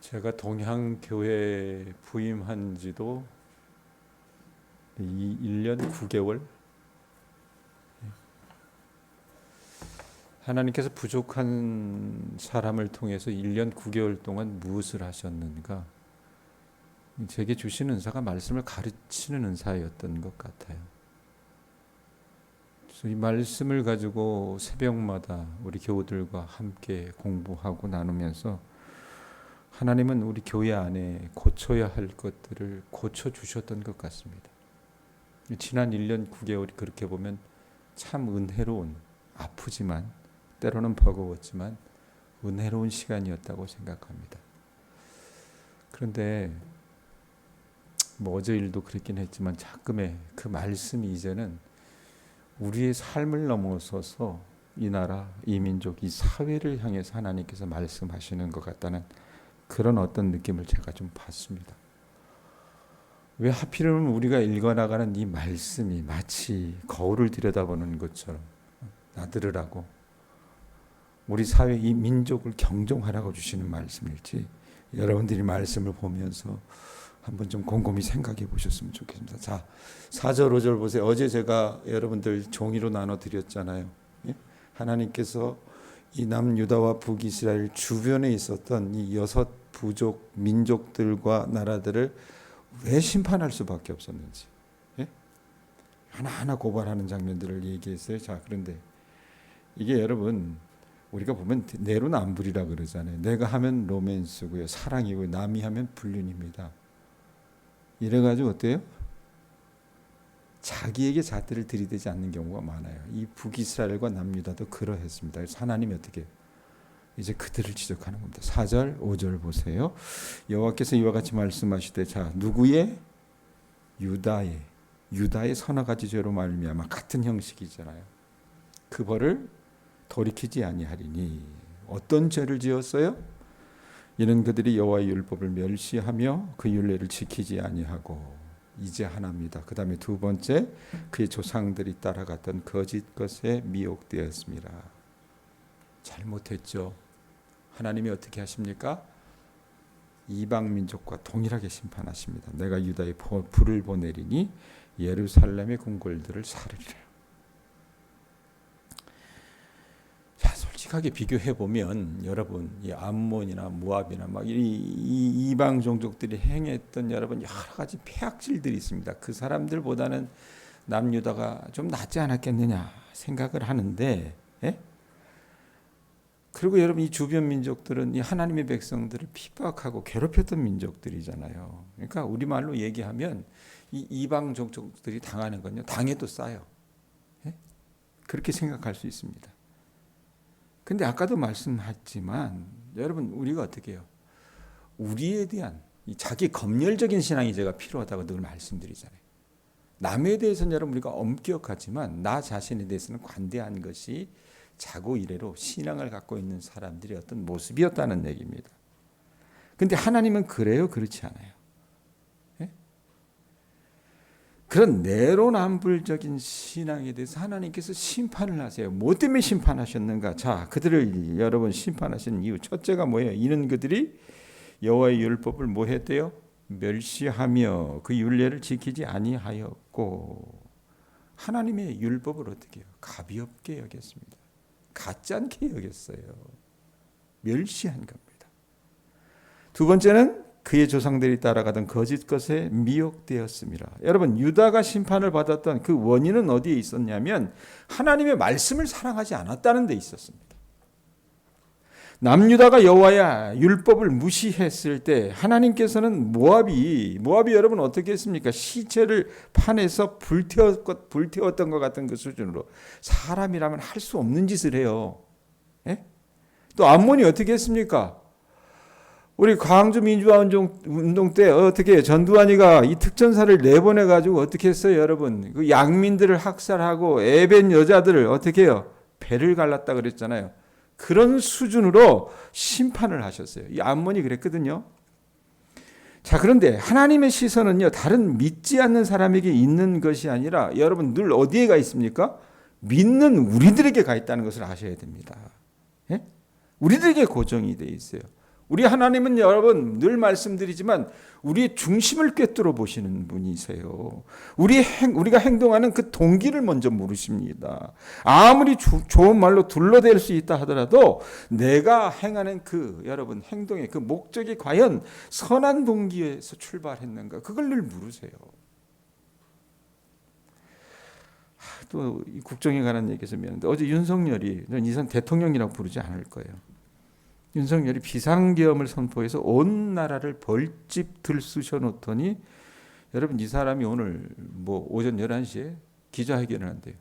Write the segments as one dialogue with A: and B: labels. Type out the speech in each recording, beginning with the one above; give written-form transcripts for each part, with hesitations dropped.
A: 제가 동향교회 부임한 지도 1년 9개월. 하나님께서 부족한 사람을 통해서 1년 9개월 동안 무엇을 하셨는가? 제게 주신 은사가 말씀을 가르치는 은사였던 것 같아요. 그래서 이 말씀을 가지고 새벽마다 우리 교우들과 함께 공부하고 나누면서 하나님은 우리 교회 안에 고쳐야 할 것들을 고쳐주셨던 것 같습니다. 지난 1년 9개월이 그렇게 보면 참 은혜로운, 아프지만 때로는 버거웠지만 은혜로운 시간이었다고 생각합니다. 그런데 어제 일도 그랬긴 했지만 가끔의 그 말씀이 이제는 우리의 삶을 넘어서서 이 나라, 이 민족, 이 사회를 향해서 하나님께서 말씀하시는 것 같다는 그런 어떤 느낌을 제가 좀 받습니다. 왜 하필이면 우리가 읽어나가는 이 말씀이 마치 거울을 들여다보는 것처럼 나들으라고 우리 사회 이 민족을 경종하라고 주시는 말씀일지 여러분들이 말씀을 보면서 한번 좀 곰곰이 생각해 보셨으면 좋겠습니다. 자, 4절 5절 보세요. 어제 제가 여러분들 종이로 나눠 드렸잖아요. 예? 하나님께서 이 남유다와 북이스라엘 주변에 있었던 이 6 부족 민족들과 나라들을 왜 심판할 수밖에 없었는지, 예? 하나하나 고발하는 장면들을 얘기했어요. 자, 그런데 이게 여러분 우리가 보면 내로남불이라 그러잖아요. 내가 하면 로맨스고요, 사랑이고요, 남이 하면 불륜입니다. 이래가지고 어때요? 자기에게 잣대를 들이대지 않는 경우가 많아요. 이 북이스라엘과 남유다도 그러했습니다. 그래서 하나님이 어떻게 해요? 이제 그들을 지적하는 겁니다. 4절 5절 보세요. 여호와께서 이와 같이 말씀하시되 자 누구의? 유다의 서너 가지 죄로 말미암아 같은 형식이잖아요. 그 벌을 돌이키지 아니하리니. 어떤 죄를 지었어요? 이는 그들이 여호와의 율법을 멸시하며 그 율례를 지키지 아니하고. 이제 하나입니다. 그 다음에 두 번째, 그의 조상들이 따라갔던 거짓 것에 미혹되었습니다. 잘못했죠. 하나님이 어떻게 하십니까? 이방 민족과 동일하게 심판하십니다. 내가 유다에 불을 보내리니 예루살렘의 궁궐들을 사르리라. 자, 솔직하게 비교해 보면 여러분 이 암몬이나 모압이나 막 이 이방 종족들이 행했던 여러분 여러 가지 폐악질들이 있습니다. 그 사람들보다는 남유다가 좀 낫지 않았겠느냐 생각을 하는데, 예? 그리고 여러분 이 주변 민족들은 이 하나님의 백성들을 핍박하고 괴롭혔던 민족들이잖아요. 그러니까 우리말로 얘기하면 이 이방 종족들이 당하는 건요, 당해도 싸요. 예? 그렇게 생각할 수 있습니다. 근데 아까도 말씀했지만 여러분 우리가 어떻게 해요? 우리에 대한 이 자기 검열적인 신앙이 제가 필요하다고 늘 말씀드리잖아요. 남에 대해서는 여러분 우리가 엄격하지만 나 자신에 대해서는 관대한 것이 자고 이래로 신앙을 갖고 있는 사람들의 어떤 모습이었다는 얘기입니다. 그런데 하나님은 그래요? 그렇지 않아요. 예? 그런 내로남불적인 신앙에 대해서 하나님께서 심판을 하세요. 뭐 때문에 심판하셨는가? 자, 그들을 여러분 심판하시는 이유 첫째가 뭐예요? 이는 그들이 여호와의 율법을 뭐 했대요? 멸시하며 그 율례를 지키지 아니하였고. 하나님의 율법을 어떻게 해요? 가볍게 여겼습니다. 갖지 않게 여겼어요. 멸시한 겁니다. 두 번째는 그의 조상들이 따라가던 거짓 것에 미혹되었습니다. 여러분 유다가 심판을 받았던 그 원인은 어디에 있었냐면 하나님의 말씀을 사랑하지 않았다는 데 있었습니다. 남유다가 여호와의 율법을 무시했을 때 하나님께서는 모압이 여러분 어떻게 했습니까? 시체를 판에서 불태웠던 것 같은 그 수준으로 사람이라면 할 수 없는 짓을 해요. 예? 또 암몬이 어떻게 했습니까? 우리 광주 민주화 운동 때 어떻게 전두환이가 이 특전사를 내보내 가지고 어떻게 했어요, 여러분? 그 양민들을 학살하고 애벤 여자들을 어떻게 해요? 배를 갈랐다 그랬잖아요. 그런 수준으로 심판을 하셨어요. 이 암몬이 그랬거든요. 자, 그런데 하나님의 시선은요, 다른 믿지 않는 사람에게 있는 것이 아니라 여러분 늘 어디에 가 있습니까? 믿는 우리들에게 가 있다는 것을 아셔야 됩니다. 예? 우리들에게 고정이 돼 있어요. 우리 하나님은 여러분 늘 말씀드리지만 우리의 중심을 꿰뚫어 보시는 분이세요. 우리가 행동하는 그 동기를 먼저 물으십니다. 아무리 좋은 말로 둘러댈 수 있다 하더라도 내가 행하는 여러분 행동의 그 목적이 과연 선한 동기에서 출발했는가, 그걸 늘 물으세요. 또 국정에 관한 얘기에서 미안한데, 어제 윤석열이, 이선 대통령이라고 부르지 않을 거예요. 윤석열이 비상계엄을 선포해서 온 나라를 벌집 들쑤셔 놓더니, 여러분 이 사람이 오늘 오전 11시에 기자회견을 한대요.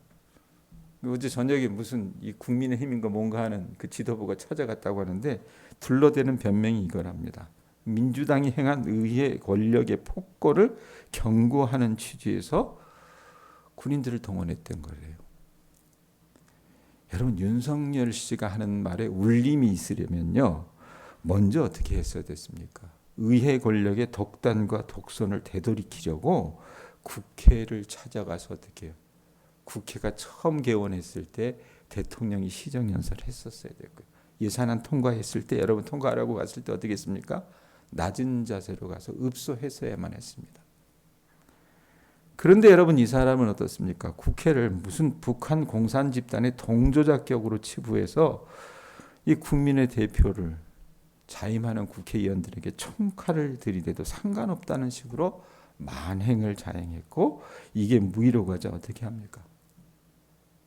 A: 어제 저녁에 무슨 이 국민의힘인가 뭔가 하는 그 지도부가 찾아갔다고 하는데, 둘러대는 변명이 이거랍니다. 민주당이 행한 의회 권력의 폭거를 경고하는 취지에서 군인들을 동원했던 거예요. 여러분 윤석열 씨가 하는 말에 울림이 있으려면요, 먼저 어떻게 했어야 됐습니까? 의회 권력의 독단과 독선을 되돌이키려고 국회를 찾아가서 어떻게 해요? 국회가 처음 개원했을 때 대통령이 시정연설을 했었어야 됐고요. 예산안 통과했을 때, 여러분 통과하라고 갔을 때 어떻게 했습니까? 낮은 자세로 가서 읍소했어야만 했습니다. 그런데 여러분 이 사람은 어떻습니까? 국회를 무슨 북한 공산 집단의 동조자격으로 치부해서 이 국민의 대표를 자임하는 국회의원들에게 총칼을 들이대도 상관없다는 식으로 만행을 자행했고, 이게 무의로 가자 어떻게 합니까?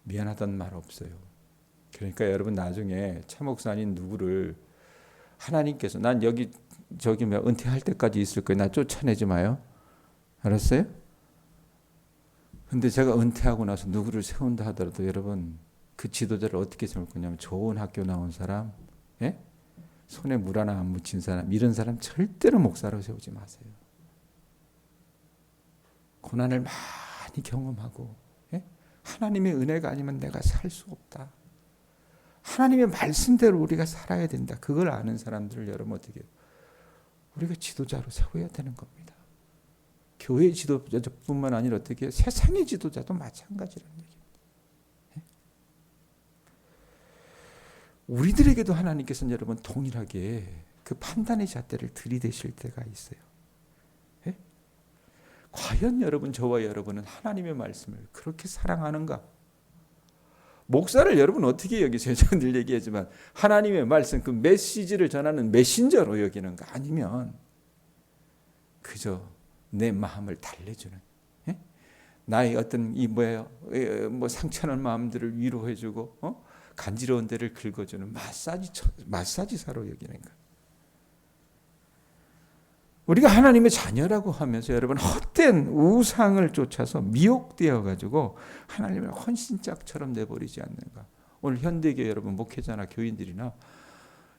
A: 미안하다는 말 없어요. 그러니까 여러분 나중에 차 목사님 누구를 하나님께서 난 여기 저기 은퇴할 때까지 있을 거예요, 나 쫓아내지 마요. 알았어요? 근데 제가 은퇴하고 나서 누구를 세운다 하더라도 여러분 그 지도자를 어떻게 세울 거냐면, 좋은 학교 나온 사람, 예? 손에 물 하나 안 묻힌 사람, 이런 사람 절대로 목사로 세우지 마세요. 고난을 많이 경험하고, 예? 하나님의 은혜가 아니면 내가 살 수 없다, 하나님의 말씀대로 우리가 살아야 된다, 그걸 아는 사람들을 여러분 어떻게 해요? 우리가 지도자로 세워야 되는 겁니다. 교회 지도자뿐만 아니라 어떻게 세상의 지도자도 마찬가지라는 얘기입니다. 우리들에게도 하나님께서는 여러분 동일하게 그 판단의 잣대를 들이대실 때가 있어요. 과연 여러분, 저와 여러분은 하나님의 말씀을 그렇게 사랑하는가? 목사를 여러분 어떻게 여기세요? 제가 늘 얘기하지만 하나님의 말씀, 그 메시지를 전하는 메신저로 여기는가? 아니면 그저 내 마음을 달래주는, 나의 어떤 상처난 마음들을 위로해주고 간지러운 데를 긁어주는 마사지사로 여기는가? 우리가 하나님의 자녀라고 하면서 여러분 헛된 우상을 쫓아서 미혹되어 가지고 하나님을 헌신짝처럼 내버리지 않는가? 오늘 현대계 여러분 목회자나 교인들이나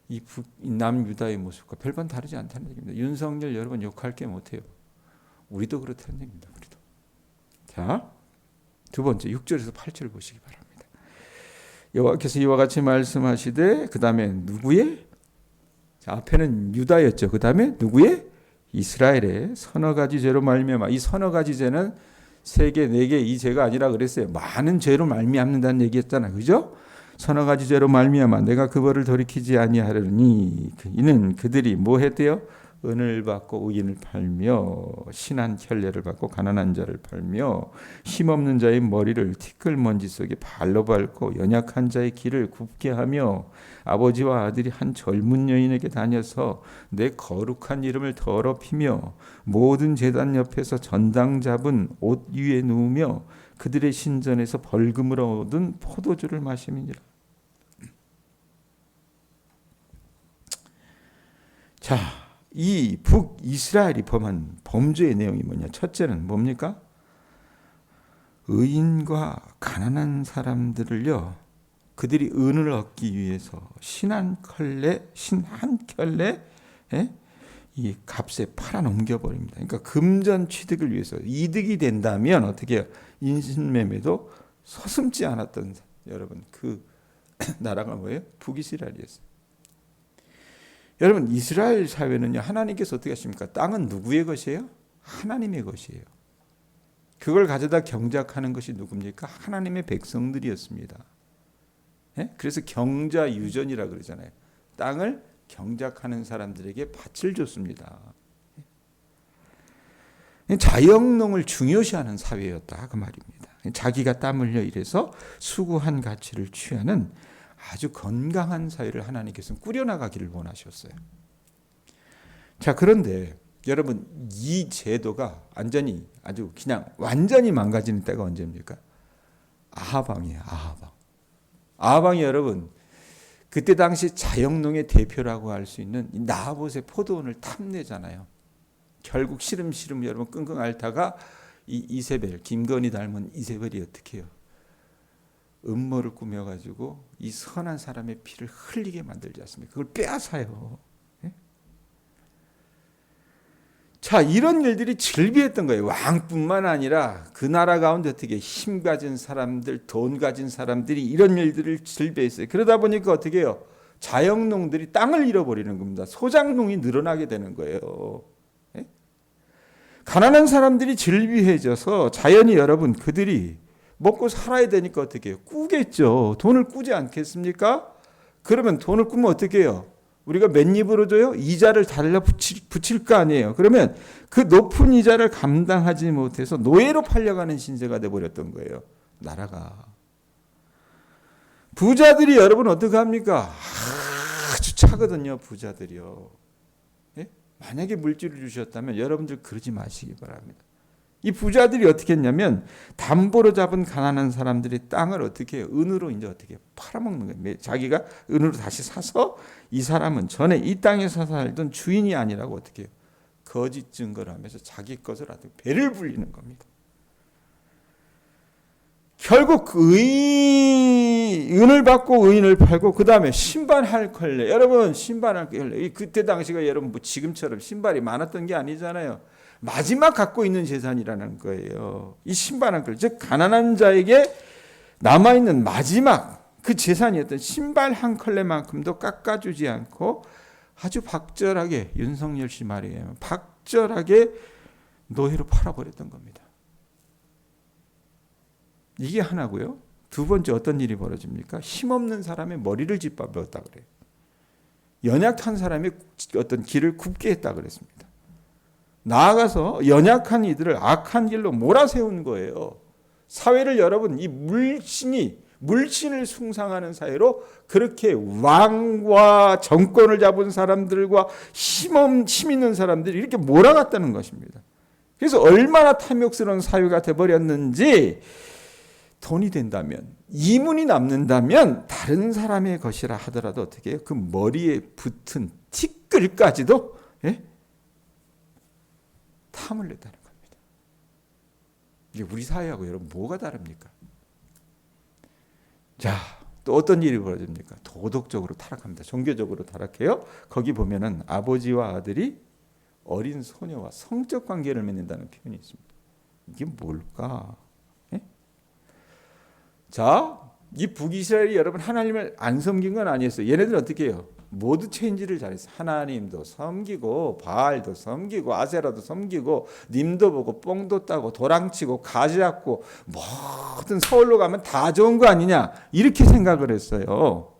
A: 이 남유다의 모습과 별반 다르지 않다는 얘기입니다. 윤석열 여러분 욕할 게 못해요. 우리도 그렇다는 얘기입니다. 우리도. 자, 두 번째 6절에서 8절 보시기 바랍니다. 여호와께서 이와 같이 말씀하시되, 그 다음에 누구의? 자, 앞에는 유다였죠. 그 다음에 누구의? 이스라엘의 서너 가지 죄로 말미암아. 이 서너 가지 죄는 3개, 4개 이 죄가 아니라 그랬어요. 많은 죄로 말미암는다는 얘기였잖아요. 그죠? 서너 가지 죄로 말미암아 내가 그 벌을 돌이키지 아니하려니, 이는 그들이 뭐 했대요? 은을 받고 의인을 팔며 신한 켤레를 받고 가난한 자를 팔며 힘없는 자의 머리를 티끌먼지 속에 발로 밟고 연약한 자의 길을 굽게 하며 아버지와 아들이 한 젊은 여인에게 다녀서 내 거룩한 이름을 더럽히며 모든 제단 옆에서 전당 잡은 옷 위에 누우며 그들의 신전에서 벌금을 얻은 포도주를 마심이니라. 자, 이 북이스라엘이 범한 범죄의 내용이 뭐냐? 첫째는 뭡니까? 의인과 가난한 사람들을요, 그들이 은을 얻기 위해서 신 한 켤레 이 값에 팔아 넘겨버립니다. 그러니까 금전 취득을 위해서 이득이 된다면 어떻게 해요? 인신매매도 서슴지 않았던 여러분 그 나라가 뭐예요? 북이스라엘이었어요. 여러분 이스라엘 사회는요, 하나님께서 어떻게 하십니까? 땅은 누구의 것이에요? 하나님의 것이에요. 그걸 가져다 경작하는 것이 누굽니까? 하나님의 백성들이었습니다. 그래서 경자유전이라 그러잖아요. 땅을 경작하는 사람들에게 밭을 줬습니다. 자영농을 중요시하는 사회였다 그 말입니다. 자기가 땀 흘려 일해서 수고한 가치를 취하는 아주 건강한 사회를 하나님께서는 꾸려나가기를 원하셨어요. 자, 그런데 여러분, 이 제도가 아주 그냥 완전히 망가지는 때가 언제입니까? 아하방이에요. 아하방이 여러분, 그때 당시 자영농의 대표라고 할 수 있는 나봇의 포도원을 탐내잖아요. 결국 시름시름 여러분 끙끙 앓다가 이 이세벨, 김건희 닮은 이세벨이 어떻게 해요? 음모를 꾸며가지고 이 선한 사람의 피를 흘리게 만들지 않습니까? 그걸 빼앗아요. 예? 자, 이런 일들이 즐비했던 거예요. 왕뿐만 아니라 그 나라 가운데 어떻게 힘 가진 사람들, 돈 가진 사람들이 이런 일들을 즐비했어요. 그러다 보니까 어떻게 해요? 자영농들이 땅을 잃어버리는 겁니다. 소작농이 늘어나게 되는 거예요. 가난한 사람들이 즐비해져서 자연히 여러분 그들이 먹고 살아야 되니까 어떻게 해요? 꾸겠죠. 돈을 꾸지 않겠습니까? 그러면 돈을 꾸면 어떻게 해요? 우리가 맨입으로 줘요? 이자를 달라 붙일 거 아니에요. 그러면 그 높은 이자를 감당하지 못해서 노예로 팔려가는 신세가 돼버렸던 거예요. 나라가. 부자들이 여러분 어떻게 합니까? 아주 차거든요. 부자들이요. 만약에 물질을 주셨다면 여러분들 그러지 마시기 바랍니다. 이 부자들이 어떻게 했냐면 담보로 잡은 가난한 사람들의 땅을 어떻게 해요? 은으로 이제 어떻게 해요? 팔아먹는 거예요. 자기가 은으로 다시 사서 이 사람은 전에 이 땅에서 살던 주인이 아니라고 어떻게 해요? 거짓 증거를 하면서 자기 것을 아주 배를 불리는 겁니다. 결국 은을 받고 의인을 팔고 그 다음에 신발할 걸레. 여러분 신발할 걸레. 그때 당시가 여러분 뭐 지금처럼 신발이 많았던 게 아니잖아요. 마지막 갖고 있는 재산이라는 거예요. 이 신발할 걸레. 즉 가난한 자에게 남아있는 마지막 그 재산이었던 신발 한 컬레만큼도 깎아주지 않고 아주 박절하게 윤석열 씨 말이에요. 박절하게 노예로 팔아버렸던 겁니다. 이게 하나고요. 두 번째 어떤 일이 벌어집니까? 힘없는 사람의 머리를 짓밟았다 그래요. 연약한 사람의 어떤 길을 굽게 했다 그랬습니다. 나아가서 연약한 이들을 악한 길로 몰아세운 거예요. 사회를 여러분 이 물신을 숭상하는 사회로 그렇게 왕과 정권을 잡은 사람들과 힘 있는 사람들이 이렇게 몰아갔다는 것입니다. 그래서 얼마나 탐욕스러운 사회가 돼버렸는지 돈이 된다면 이문이 남는다면 다른 사람의 것이라 하더라도 어떻게 해요? 그 머리에 붙은 티끌까지도 탐을 냈다는 겁니다. 이게 우리 사회하고 여러분 뭐가 다릅니까? 자, 또 어떤 일이 벌어집니까? 도덕적으로 타락합니다. 종교적으로 타락해요. 거기 보면은 아버지와 아들이 어린 소녀와 성적 관계를 맺는다는 표현이 있습니다. 이게 뭘까? 자, 이 북이스라엘이 여러분 하나님을 안 섬긴 건 아니었어요. 얘네들은 어떻게 해요? 모두 체인지를 잘했어요. 하나님도 섬기고 바알도 섬기고 아세라도 섬기고 님도 보고 뽕도 따고 도랑치고 가지 잡고 모든 서울로 가면 다 좋은 거 아니냐 이렇게 생각을 했어요.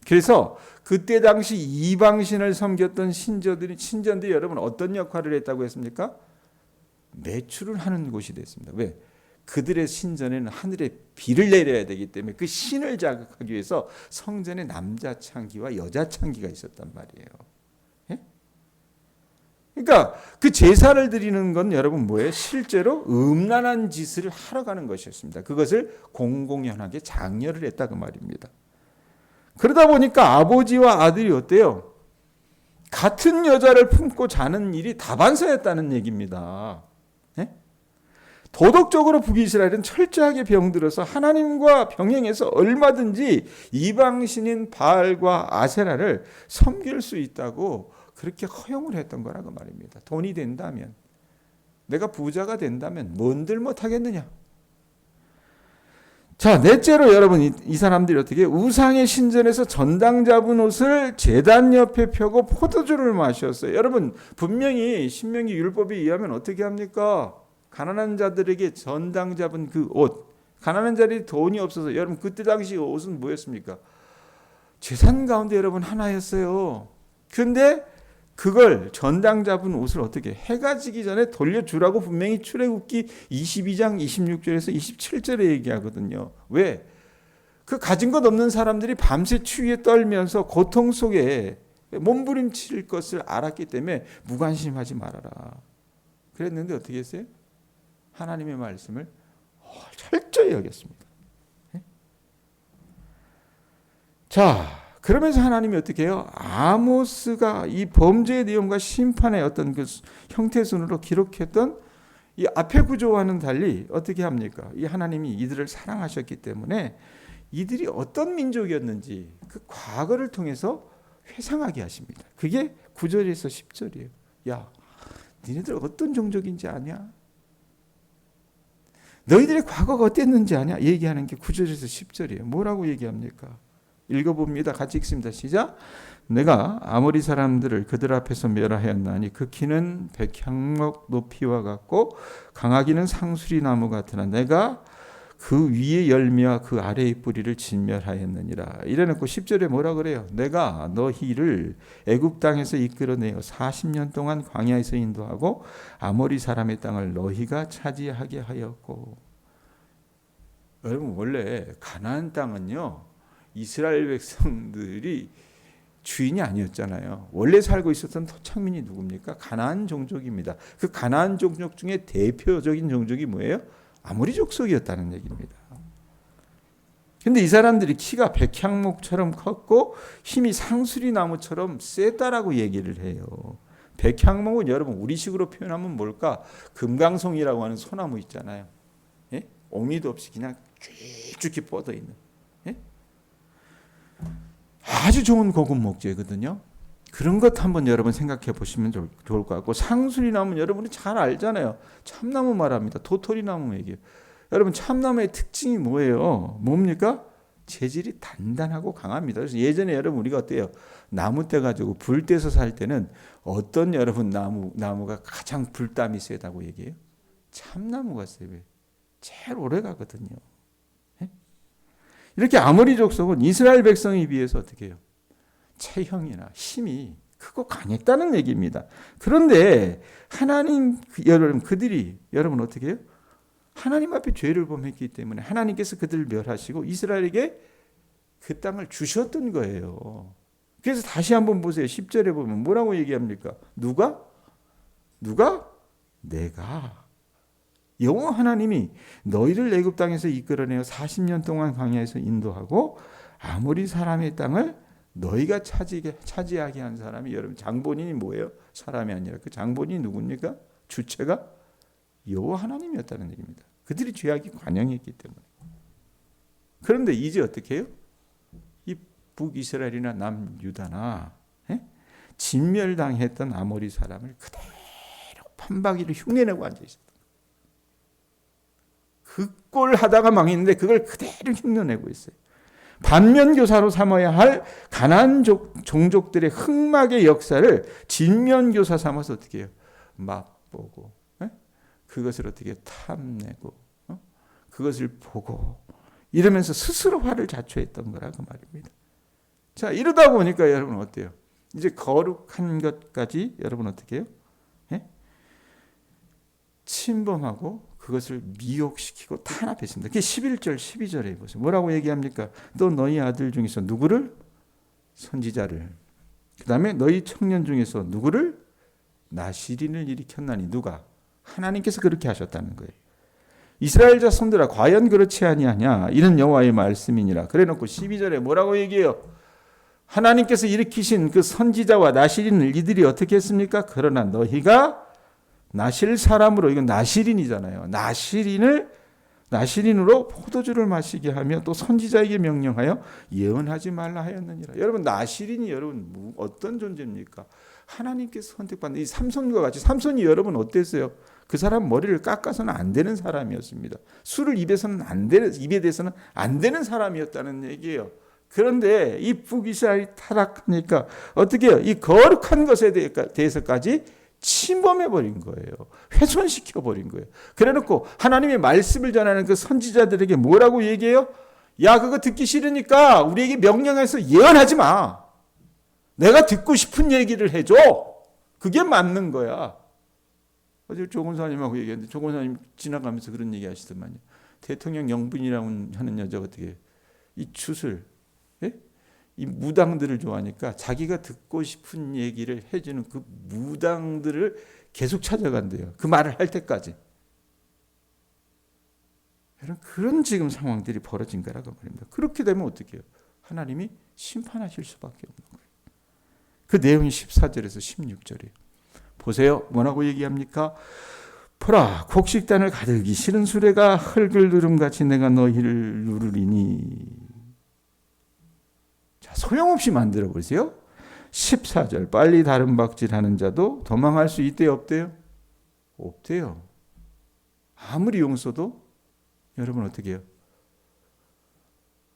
A: 그래서 그때 당시 이방신을 섬겼던 신전들이 여러분 어떤 역할을 했다고 했습니까? 매출을 하는 곳이 됐습니다. 왜? 그들의 신전에는 하늘의 비를 내려야 되기 때문에 그 신을 자극하기 위해서 성전에 남자 창기와 여자 창기가 있었단 말이에요. 예? 그러니까 그 제사를 드리는 건 여러분 뭐예요? 실제로 음란한 짓을 하러 가는 것이었습니다. 그것을 공공연하게 장려를 했다 그 말입니다. 그러다 보니까 아버지와 아들이 어때요? 같은 여자를 품고 자는 일이 다반사였다는 얘기입니다. 도덕적으로 북이스라엘은 철저하게 병들어서 하나님과 병행해서 얼마든지 이방신인 바알과 아세라를 섬길 수 있다고 그렇게 허용을 했던 거라고 말입니다. 돈이 된다면, 내가 부자가 된다면 뭔들 못하겠느냐. 자, 넷째로 여러분 이 사람들이 어떻게 우상의 신전에서 전당 잡은 옷을 제단 옆에 펴고 포도주를 마셨어요. 여러분 분명히 신명기 율법에 의하면 어떻게 합니까? 가난한 자들에게 전당 잡은 그 옷, 가난한 자들이 돈이 없어서 여러분 그때 당시 옷은 뭐였습니까? 재산 가운데 여러분 하나였어요. 근데 그걸 전당 잡은 옷을 어떻게 해가 지기 전에 돌려주라고 분명히 출애굽기 22장 26절에서 27절에 얘기하거든요. 왜? 그 가진 것 없는 사람들이 밤새 추위에 떨면서 고통 속에 몸부림칠 것을 알았기 때문에 무관심하지 말아라. 그랬는데 어떻게 했어요? 하나님의 말씀을 철저히 여겼습니다. 자, 그러면서 하나님이 어떻게 해요? 아모스가 이 범죄의 내용과 심판의 어떤 그 형태순으로 기록했던 이 앞의 구조와는 달리 어떻게 합니까? 이 하나님이 이들을 사랑하셨기 때문에 이들이 어떤 민족이었는지 그 과거를 통해서 회상하게 하십니다. 그게 9절에서 10절이에요. 야, 니네들 어떤 종족인지 아냐? 너희들의 과거가 어땠는지 아냐? 얘기하는 게 9절에서 10절이에요. 뭐라고 얘기합니까? 읽어봅니다. 같이 읽습니다. 시작. 내가 아모리 사람들을 그들 앞에서 멸하였나니 그 키는 백향목 높이와 같고 강하기는 상수리 나무 같으나 내가 그 위의 열매와 그 아래의 뿌리를 진멸하였느니라. 이래놓고 10절에 뭐라 그래요? 내가 너희를 애굽 땅에서 이끌어내어 40년 동안 광야에서 인도하고 아모리 사람의 땅을 너희가 차지하게 하였고. 여러분 원래 가나안 땅은요 이스라엘 백성들이 주인이 아니었잖아요. 원래 살고 있었던 토착민이 누굽니까? 가나안 종족입니다. 그 가나안 종족 중에 대표적인 종족이 뭐예요? 아모리 족속이었다는 얘기입니다. 근데 이 사람들이 키가 백향목처럼 컸고 힘이 상수리 나무처럼 세다라고 얘기를 해요. 백향목은 여러분 우리식으로 표현하면 뭘까? 금강송이라고 하는 소나무 있잖아요. 예? 옹이도 없이 그냥 쭉쭉 뻗어 있는. 예? 아주 좋은 고급 목재거든요. 그런 것 한번 여러분 생각해 보시면 좋을 것 같고, 상수리 나무는 여러분이 잘 알잖아요. 참나무 말합니다. 도토리 나무 얘기예요. 여러분 참나무의 특징이 뭐예요? 뭡니까? 재질이 단단하고 강합니다. 그래서 예전에 여러분 우리가 어때요? 나무 떼 가지고 불 떼서 살 때는 어떤 여러분 나무가 가장 불담이 세다고 얘기해요? 참나무가 세요. 제일 오래 가거든요. 이렇게 아모리 족속은 이스라엘 백성에 비해서 어떻게 해요? 체형이나 힘이 크고 강했다는 얘기입니다. 그런데 하나님 그들이 여러분 어떻게 해요? 하나님 앞에 죄를 범했기 때문에 하나님께서 그들을 멸하시고 이스라엘에게 그 땅을 주셨던 거예요. 그래서 다시 한번 보세요. 10절에 보면 뭐라고 얘기합니까? 누가? 내가. 여호와 하나님이 너희를 애굽 땅에서 이끌어내어 40년 동안 광야에서 인도하고 아모리 사람의 땅을 너희가 차지하게 한 사람이 여러분 장본인이 뭐예요? 사람이 아니라 그 장본인이 누굽니까? 주체가 여호와 하나님이었다는 얘기입니다. 그들이 죄악이 관영했기 때문에. 그런데 이제 어떻게 해요? 이 북이스라엘이나 남유다나 진멸당했던 아모리 사람을 그대로 판박이로 흉내내고 앉아있었다. 그 꼴 하다가 망했는데 그걸 그대로 흉내내고 있어요. 반면교사로 삼아야 할 가나안 종족들의 흑막의 역사를 진면교사 삼아서 어떻게 해요? 맛보고 그것을 어떻게 탐내고 그것을 보고 이러면서 스스로 화를 자초했던 거라 그 말입니다. 자, 이러다 보니까 여러분 어때요? 이제 거룩한 것까지 여러분 어떻게 해요? 침범하고 그것을 미혹시키고 탄압했습니다. 그게 11절 12절에 보세요. 뭐라고 얘기합니까? 또 너희 아들 중에서 누구를? 선지자를. 그 다음에 너희 청년 중에서 누구를? 나시린을 일으켰나니. 누가? 하나님께서 그렇게 하셨다는 거예요. 이스라엘 자손들아 과연 그렇지 아니하냐 이는 여호와의 말씀이니라. 그래놓고 12절에 뭐라고 얘기해요? 하나님께서 일으키신 그 선지자와 나시린을 이들이 어떻게 했습니까? 그러나 너희가 나실 사람으로, 이건 나시린이잖아요. 나시린으로 포도주를 마시게 하며 또 선지자에게 명령하여 예언하지 말라 하였느니라. 여러분 나시린이 여러분 어떤 존재입니까? 하나님께서 선택받는 이 삼손과 같이, 삼손이 여러분 어땠어요? 그 사람 머리를 깎아서는 안 되는 사람이었습니다. 술을 입에 대서는 안 되는 사람이었다는 얘기예요. 그런데 이 북이스라엘이 타락하니까 어떻게 해요? 이 거룩한 것에 대해서까지 침범해버린 거예요. 훼손시켜버린 거예요. 그래놓고 하나님의 말씀을 전하는 그 선지자들에게 뭐라고 얘기해요? 야, 그거 듣기 싫으니까 우리에게 명령해서 예언하지 마. 내가 듣고 싶은 얘기를 해줘. 그게 맞는 거야. 어제 조 권사님하고 얘기했는데 조 권사님 지나가면서 그런 얘기 하시더만요. 대통령 영분이라고 하는 여자가 어떻게 이 추슬, 예? 이 무당들을 좋아하니까 자기가 듣고 싶은 얘기를 해주는 그 무당들을 계속 찾아간대요. 그 말을 할 때까지. 그런 지금 상황들이 벌어진 거라고 말입니다. 그렇게 되면 어떻게 해요? 하나님이 심판하실 수밖에 없는 거예요. 그 내용이 14절에서 16절이에요. 보세요. 뭐라고 얘기합니까? 보라, 곡식단을 가들기 싫은 수레가 흙을 누름같이 내가 너희를 누르리니. 자, 소용없이 만들어보세요. 14절, 빨리 다른 박질하는 자도 도망할 수 있대요, 없대요? 없대요. 아무리 용서도 여러분 어떻게 해요?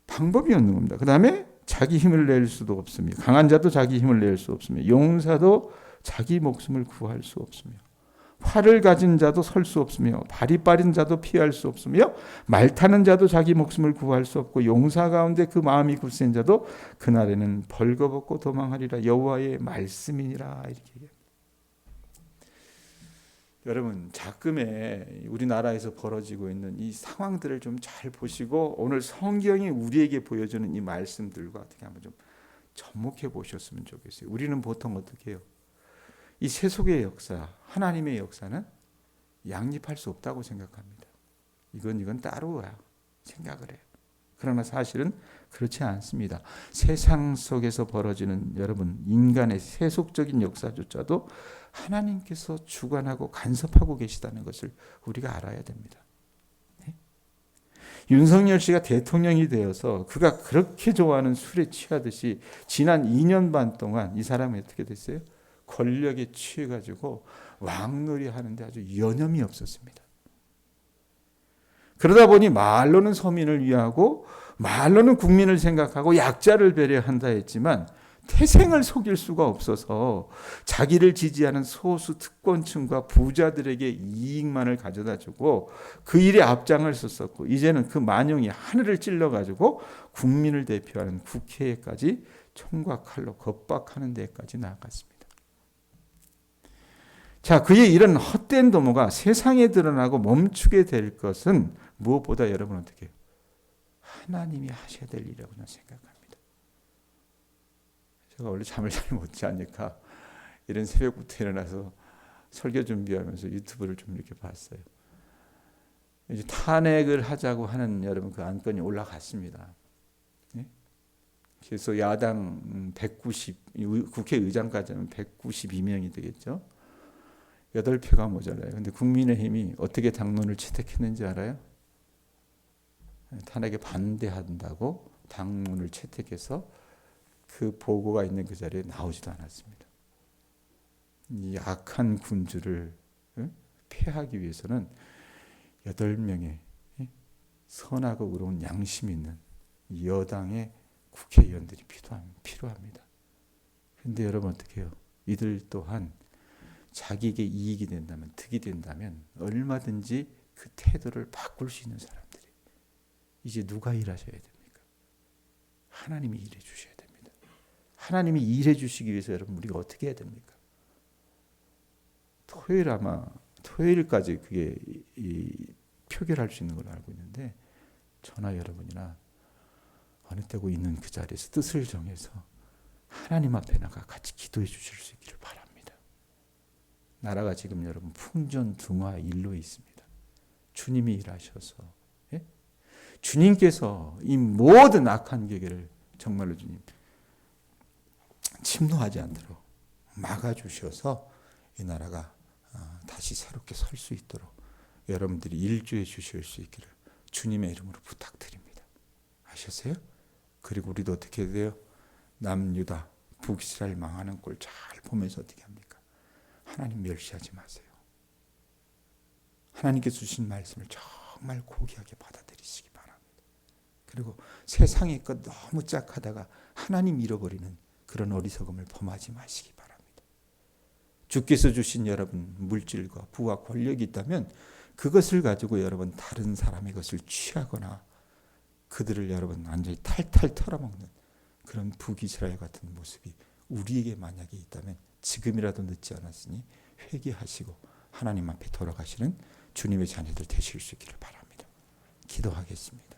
A: 방법이 없는 겁니다. 그 다음에 자기 힘을 낼 수도 없으며, 강한 자도 자기 힘을 낼 수 없으며, 용사도 자기 목숨을 구할 수 없으며, 활을 가진 자도 설 수 없으며, 발이 빠른 자도 피할 수 없으며, 말 타는 자도 자기 목숨을 구할 수 없고, 용사 가운데 그 마음이 굳센 자도 그날에는 벌거벗고 도망하리라. 여호와의 말씀이니라. 이렇게 얘기합니다. 여러분, 작금에 우리나라에서 벌어지고 있는 이 상황들을 좀 잘 보시고 오늘 성경이 우리에게 보여주는 이 말씀들과 어떻게 한번 좀 접목해 보셨으면 좋겠어요. 우리는 보통 어떻게 해요? 이 세속의 역사, 하나님의 역사는 양립할 수 없다고 생각합니다. 이건 따로야 생각을 해요. 그러나 사실은 그렇지 않습니다. 세상 속에서 벌어지는 여러분 인간의 세속적인 역사조차도 하나님께서 주관하고 간섭하고 계시다는 것을 우리가 알아야 됩니다. 네? 윤석열 씨가 대통령이 되어서 그가 그렇게 좋아하는 술에 취하듯이 지난 2년 반 동안 이 사람이 어떻게 됐어요? 권력에 취해가지고 왕놀이 하는데 아주 여념이 없었습니다. 그러다 보니 말로는 서민을 위하고 말로는 국민을 생각하고 약자를 배려한다 했지만 태생을 속일 수가 없어서 자기를 지지하는 소수 특권층과 부자들에게 이익만을 가져다 주고 그 일에 앞장을 섰었고 이제는 그 만용이 하늘을 찔러가지고 국민을 대표하는 국회에까지 총과 칼로 겁박하는 데까지 나아갔습니다. 자, 그의 이런 헛된 도모가 세상에 드러나고 멈추게 될 것은 무엇보다 여러분 어떻게 해요? 하나님이 하셔야 될 일이라고 저는 생각합니다. 제가 원래 잠을 잘 못 자니까 이런 새벽부터 일어나서 설교 준비하면서 유튜브를 좀 이렇게 봤어요. 이제 탄핵을 하자고 하는 여러분 그 안건이 올라갔습니다. 네? 그래서 야당 190, 국회의장까지 하면 192명이 되겠죠. 8표가 모자라요. 그런데 국민의힘이 어떻게 당론을 채택했는지 알아요? 탄핵에 반대한다고 당론을 채택해서 그 보고가 있는 그 자리에 나오지도 않았습니다. 이 악한 군주를 폐하기 위해서는 8명의 선하고 의로운 양심 있는 여당의 국회의원들이 필요합니다. 그런데 여러분 어떻게 해요? 이들 또한 자기에게 이익이 된다면, 득이 된다면 얼마든지 그 태도를 바꿀 수 있는 사람들이 이제 누가 일하셔야 됩니까? 하나님이 일해 주셔야 됩니다. 하나님이 일해 주시기 위해서 여러분 우리가 어떻게 해야 됩니까? 토요일까지 그게 표결할 수 있는 걸로 알고 있는데 저나 여러분이나 어느 때고 있는 그 자리에서 뜻을 정해서 하나님 앞에 나가 같이 기도해 주실 수 있기를 바랍니다. 나라가 지금 여러분 풍전등화 일로에 있습니다. 주님이 일하셔서 주님께서 이 모든 악한 계계를 정말로 주님 침노하지 않도록 막아주셔서 이 나라가 다시 새롭게 설 수 있도록 여러분들이 일조해 주실 수 있기를 주님의 이름으로 부탁드립니다. 아셨어요? 그리고 우리도 어떻게 돼요? 남유다, 북이스라엘 망하는 꼴 잘 보면서 어떻게 합니까? 하나님 멸시하지 마세요. 하나님께서 주신 말씀을 정말 고귀하게 받아들이시기 바랍니다. 그리고 세상의 것 너무 짝하다가 하나님 잃어버리는 그런 어리석음을 범하지 마시기 바랍니다. 주께서 주신 여러분 물질과 부와 권력이 있다면 그것을 가지고 여러분 다른 사람의 것을 취하거나 그들을 여러분 완전히 탈탈 털어먹는 그런 북이스라엘 같은 모습이 우리에게 만약에 있다면 지금이라도 늦지 않았으니 회개하시고 하나님 앞에 돌아가시는 주님의 자녀들 되실 수 있기를 바랍니다. 기도하겠습니다.